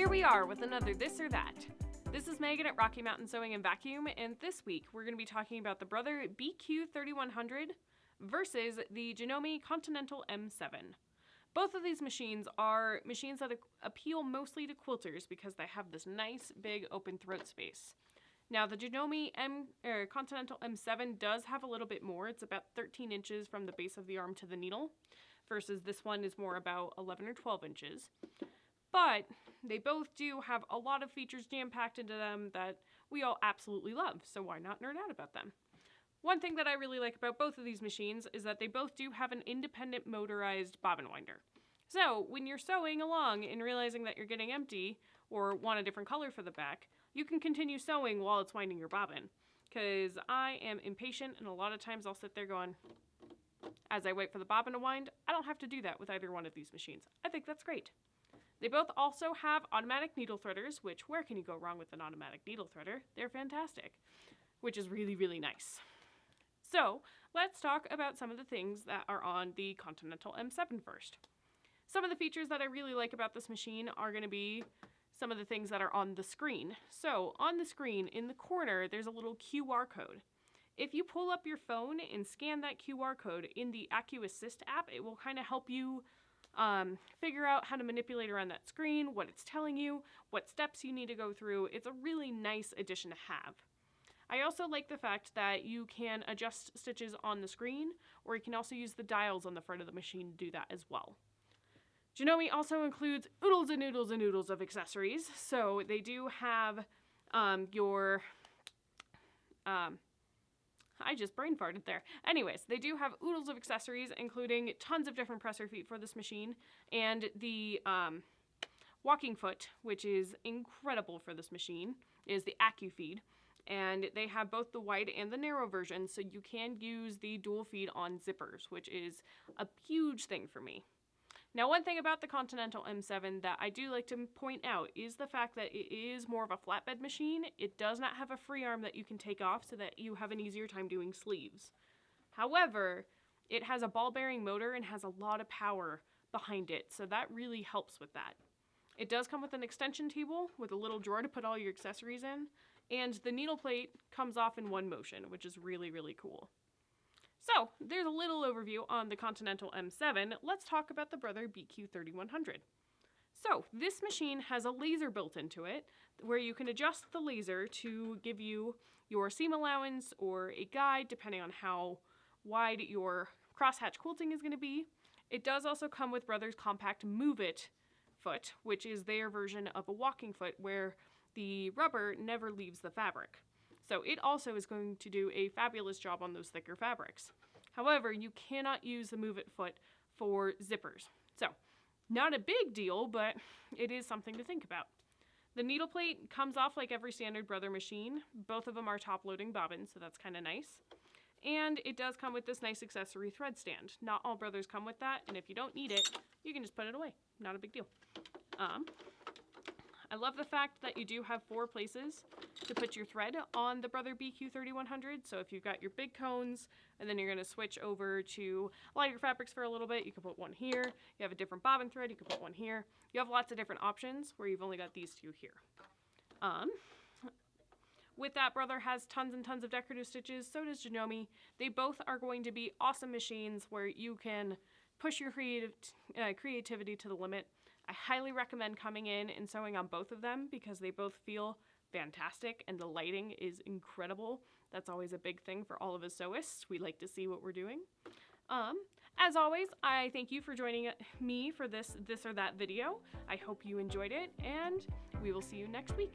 Here we are with another This or That. This is Megan at Rocky Mountain Sewing and Vacuum, and this week we're going to be talking about the Brother BQ3100 versus the Janome Continental M7. Both of these machines are machines that appeal mostly to quilters because they have this nice big open throat space. Now the Janome Continental M7 does have a little bit more. It's about 13 inches from the base of the arm to the needle, versus this one is more about 11 or 12 inches. But they both do have a lot of features jam-packed into them that we all absolutely love, so why not nerd out about them? One thing that I really like about both of these machines is that they both do have an independent motorized bobbin winder. So when you're sewing along and realizing that you're getting empty or want a different color for the back, you can continue sewing while it's winding your bobbin. Because I am impatient, and a lot of times I'll sit there going, as I wait for the bobbin to wind, I don't have to do that with either one of these machines. I think that's great. They both also have automatic needle threaders, which where can you go wrong with an automatic needle threader? They're fantastic, which is really, really nice. So let's talk about some of the things that are on the Continental M7 first. Some of the features that I really like about this machine are going to be some of the things that are on the screen. So on the screen in the corner, there's a little QR code. If you pull up your phone and scan that QR code in the AccuAssist app, it will kind of help you figure out how to manipulate around that screen, what it's telling you, what steps you need to go through. It's a really nice addition to have. I also like the fact that you can adjust stitches on the screen, or you can also use the dials on the front of the machine to do that as well. Janome also includes oodles and oodles and oodles of accessories. So they do have I just brain farted there. Anyways, they do have oodles of accessories, including tons of different presser feet for this machine, and the walking foot, which is incredible for this machine, is the AccuFeed. And they have both the wide and the narrow version, so you can use the dual feed on zippers, which is a huge thing for me. Now, one thing about the Continental M7 that I do like to point out is the fact that it is more of a flatbed machine. It does not have a free arm that you can take off so that you have an easier time doing sleeves. However, it has a ball bearing motor and has a lot of power behind it, so that really helps with that. It does come with an extension table with a little drawer to put all your accessories in, and the needle plate comes off in one motion, which is really, really cool. So, there's a little overview on the Continental M7. Let's talk about the Brother BQ3100. So, this machine has a laser built into it, where you can adjust the laser to give you your seam allowance or a guide, depending on how wide your crosshatch quilting is going to be. It does also come with Brother's compact Move It foot, which is their version of a walking foot, where the rubber never leaves the fabric. So it also is going to do a fabulous job on those thicker fabrics. However, you cannot use the Move It foot for zippers. So, not a big deal, but it is something to think about. The needle plate comes off like every standard Brother machine. Both of them are top-loading bobbins, so that's kind of nice. And it does come with this nice accessory thread stand. Not all Brothers come with that, and if you don't need it, you can just put it away. Not a big deal. I love the fact that you do have 4 places to put your thread on the Brother BQ3100. So if you've got your big cones and then you're going to switch over to lighter fabrics for a little bit, you can put one here. You have a different bobbin thread, you can put one here. You have lots of different options where you've only got these 2 here. With that, Brother has tons and tons of decorative stitches, so does Janome. They both are going to be awesome machines where you can push your creativity to the limit. I highly recommend coming in and sewing on both of them because they both feel fantastic and the lighting is incredible. That's always a big thing for all of us sewists. We like to see what we're doing. As always, I thank you for joining me for this or that video. I hope you enjoyed it, and we will see you next week.